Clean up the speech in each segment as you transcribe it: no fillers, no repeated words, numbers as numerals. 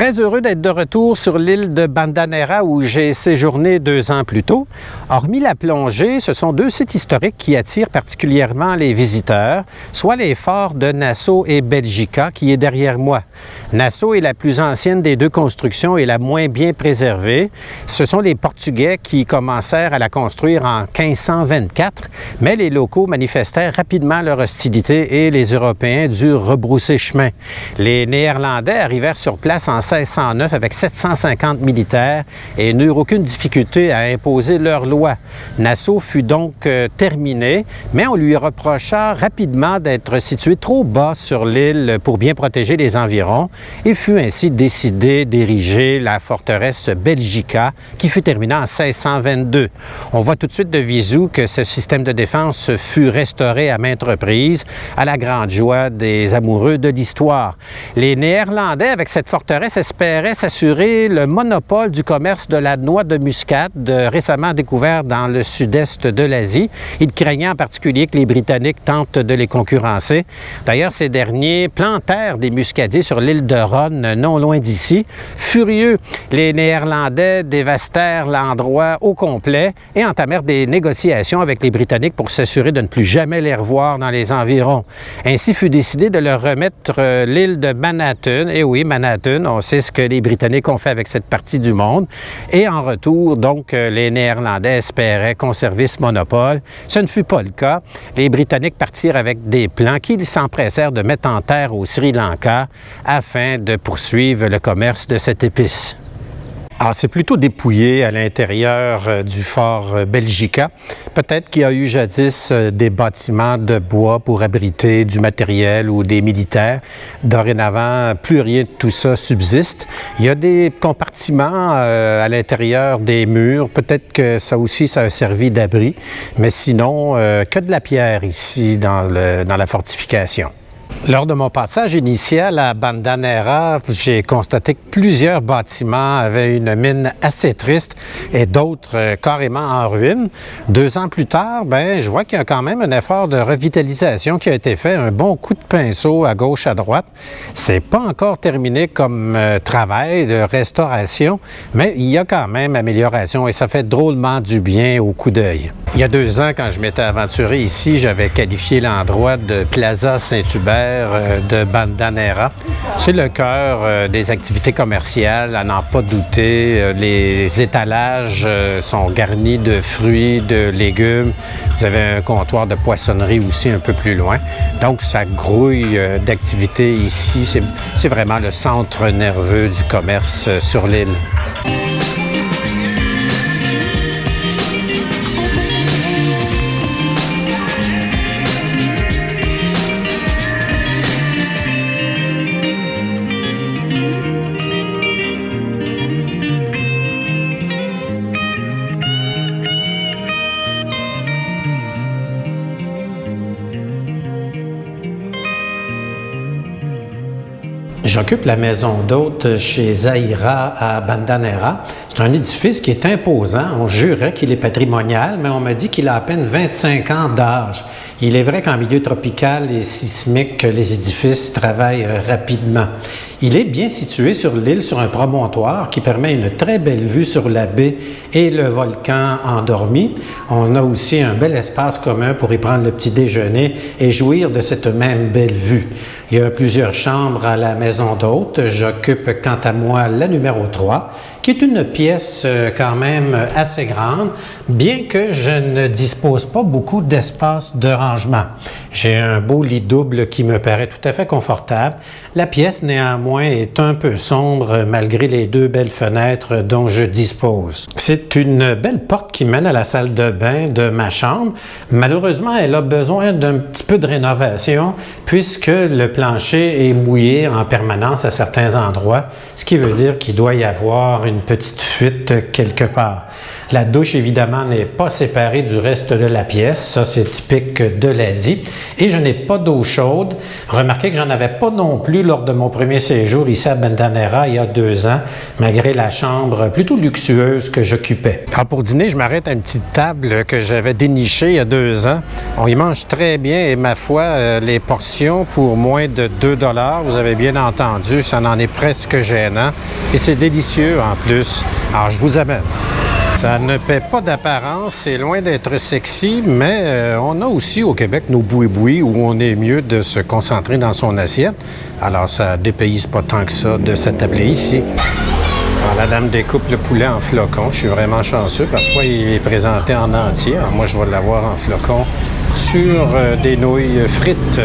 Très heureux d'être de retour sur l'île de Bandanera où j'ai séjourné 2 ans plus tôt. Hormis la plongée, ce sont 2 sites historiques qui attirent particulièrement les visiteurs, soit les forts de Nassau et Belgica qui est derrière moi. Nassau est la plus ancienne des 2 constructions et la moins bien préservée. Ce sont les Portugais qui commencèrent à la construire en 1524, mais les locaux manifestèrent rapidement leur hostilité et les Européens durent rebrousser chemin. Les Néerlandais arrivèrent sur place en 1609 avec 750 militaires et n'eurent aucune difficulté à imposer leurs lois. Nassau fut donc terminé, mais on lui reprocha rapidement d'être situé trop bas sur l'île pour bien protéger les environs et fut ainsi décidé d'ériger la forteresse Belgica qui fut terminée en 1622. On voit tout de suite de visu que ce système de défense fut restauré à maintes reprises à la grande joie des amoureux de l'histoire. Les Néerlandais, avec cette forteresse, espéraient s'assurer le monopole du commerce de la noix de muscade, récemment découvert dans le sud-est de l'Asie. Ils craignaient en particulier que les Britanniques tentent de les concurrencer. D'ailleurs, ces derniers plantèrent des muscadiers sur l'île de Rhône, non loin d'ici. Furieux, les Néerlandais dévastèrent l'endroit au complet et entamèrent des négociations avec les Britanniques pour s'assurer de ne plus jamais les revoir dans les environs. Ainsi fut décidé de leur remettre l'île de Manhattan. Et oui, Manhattan, on sait ce que les Britanniques ont fait avec cette partie du monde. Et en retour, donc, les Néerlandais espéraient conserver ce monopole. Ce ne fut pas le cas. Les Britanniques partirent avec des plans qu'ils s'empressèrent de mettre en terre au Sri Lanka afin de poursuivre le commerce de cette épice. Alors, c'est plutôt dépouillé à l'intérieur du fort Belgica. Peut-être qu'il y a eu jadis des bâtiments de bois pour abriter du matériel ou des militaires. Dorénavant, plus rien de tout ça subsiste. Il y a des compartiments à l'intérieur des murs. Peut-être que ça aussi, ça a servi d'abri. Mais sinon, que de la pierre ici dans la fortification. Lors de mon passage initial à Bandanera, j'ai constaté que plusieurs bâtiments avaient une mine assez triste et d'autres carrément en ruine. 2 ans plus tard, je vois qu'il y a quand même un effort de revitalisation qui a été fait, un bon coup de pinceau à gauche, à droite. C'est pas encore terminé comme travail de restauration, mais il y a quand même amélioration et ça fait drôlement du bien au coup d'œil. Il y a 2 ans, quand je m'étais aventuré ici, j'avais qualifié l'endroit de Plaza Saint-Hubert de Bandanera. C'est le cœur des activités commerciales, à n'en pas douter. Les étalages sont garnis de fruits, de légumes. Vous avez un comptoir de poissonnerie aussi un peu plus loin. Donc, ça grouille d'activités ici. C'est vraiment le centre nerveux du commerce sur l'île. J'occupe la maison d'hôte chez Zahira à Bandanera. C'est un édifice qui est imposant. On jurait qu'il est patrimonial, mais on m'a dit qu'il a à peine 25 ans d'âge. Il est vrai qu'en milieu tropical et sismique, les édifices travaillent rapidement. Il est bien situé sur l'île, sur un promontoire qui permet une très belle vue sur la baie et le volcan endormi. On a aussi un bel espace commun pour y prendre le petit déjeuner et jouir de cette même belle vue. Il y a plusieurs chambres à la maison d'hôte. J'occupe quant à moi la numéro 3, qui est une pièce quand même assez grande, bien que je ne dispose pas beaucoup d'espace de rangement. J'ai un beau lit double qui me paraît tout à fait confortable. La pièce, néanmoins, est un peu sombre malgré les 2 belles fenêtres dont je dispose. C'est une belle porte qui mène à la salle de bain de ma chambre. Malheureusement, elle a besoin d'un petit peu de rénovation puisque le plancher est mouillé en permanence à certains endroits, ce qui veut dire qu'il doit y avoir une petite fuite quelque part. La douche, évidemment, n'est pas séparée du reste de la pièce. Ça, c'est typique de l'Asie. Et je n'ai pas d'eau chaude. Remarquez que j'en avais pas non plus lors de mon premier séjour. séjour ici à Bandanera il y a 2 ans, malgré la chambre plutôt luxueuse que j'occupais. Alors pour dîner, je m'arrête à une petite table que j'avais dénichée il y a 2 ans. On y mange très bien et ma foi, les portions pour moins de 2 $, vous avez bien entendu, ça en est presque gênant. Et c'est délicieux en plus. Alors je vous amène. Ça ne paie pas d'apparence, c'est loin d'être sexy, mais on a aussi au Québec nos boui-boui où on est mieux de se concentrer dans son assiette. Alors ça dépayse pas tant que ça de s'attabler ici. Alors, la dame découpe le poulet en flocons. Je suis vraiment chanceux. Parfois, il est présenté en entier. Alors, moi, je vais l'avoir en flocons sur des nouilles frites.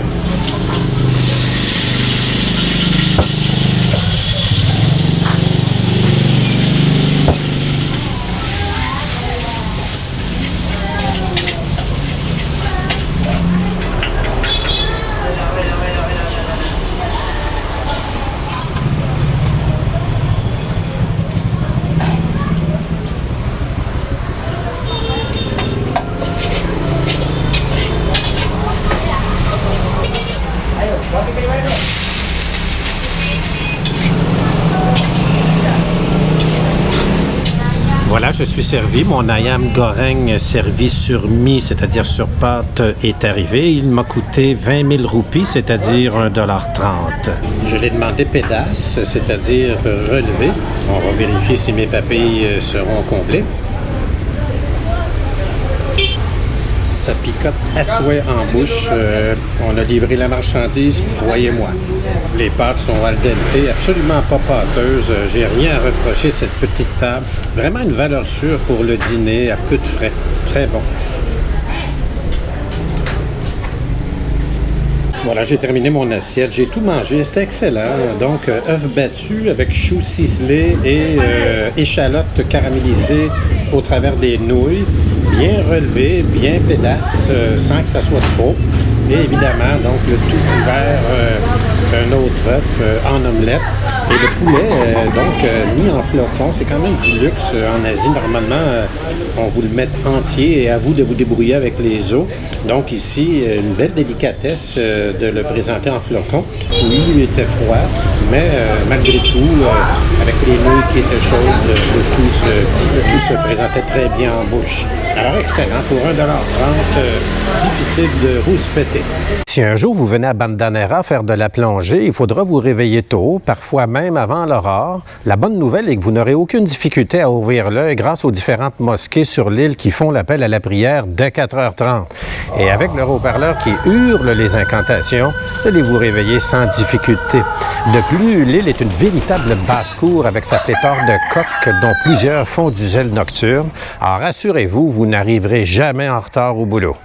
Voilà, je suis servi. Mon ayam goreng servi sur mie, c'est-à-dire sur pâte, est arrivé. Il m'a coûté 20 000 roupies, c'est-à-dire 1,30 $. Je l'ai demandé pédasse, c'est-à-dire relevé. On va vérifier si mes papilles seront complets. Ça picote à souhait en bouche. On a livré la marchandise, croyez-moi. Les pâtes sont al dente, absolument pas pâteuses. J'ai rien à reprocher cette petite table. Vraiment une valeur sûre pour le dîner, à peu de frais. Très bon. Voilà, j'ai terminé mon assiette. J'ai tout mangé. C'était excellent. Donc, œufs battus avec choux ciselés et échalotes caramélisées au travers des nouilles. Bien relevé, bien pédasse, sans que ça soit trop. Et évidemment, donc, le tout couvert d'un autre œuf en omelette. Et le poulet, mis en flocons, c'est quand même du luxe en Asie. Normalement, on vous le met entier et à vous de vous débrouiller avec les os. Donc ici, une belle délicatesse de le présenter en flocons. Oui, il était froid, mais malgré tout, avec les nouilles qui étaient chaudes, le tout se présentait très bien en bouche. Alors excellent, pour 1,30 $, difficile de rouspéter. Si un jour vous venez à Bandanera faire de la plongée, il faudra vous réveiller tôt, parfois même avant l'aurore. La bonne nouvelle est que vous n'aurez aucune difficulté à ouvrir l'œil grâce aux différentes mosquées sur l'île qui font l'appel à la prière dès 4h30. Et avec leur haut-parleur qui hurle les incantations, vous allez vous réveiller sans difficulté. De plus, l'île est une véritable basse-cour avec sa pléthore de coques dont plusieurs font du zèle nocturne. Alors rassurez-vous, vous n'arriverez jamais en retard au boulot.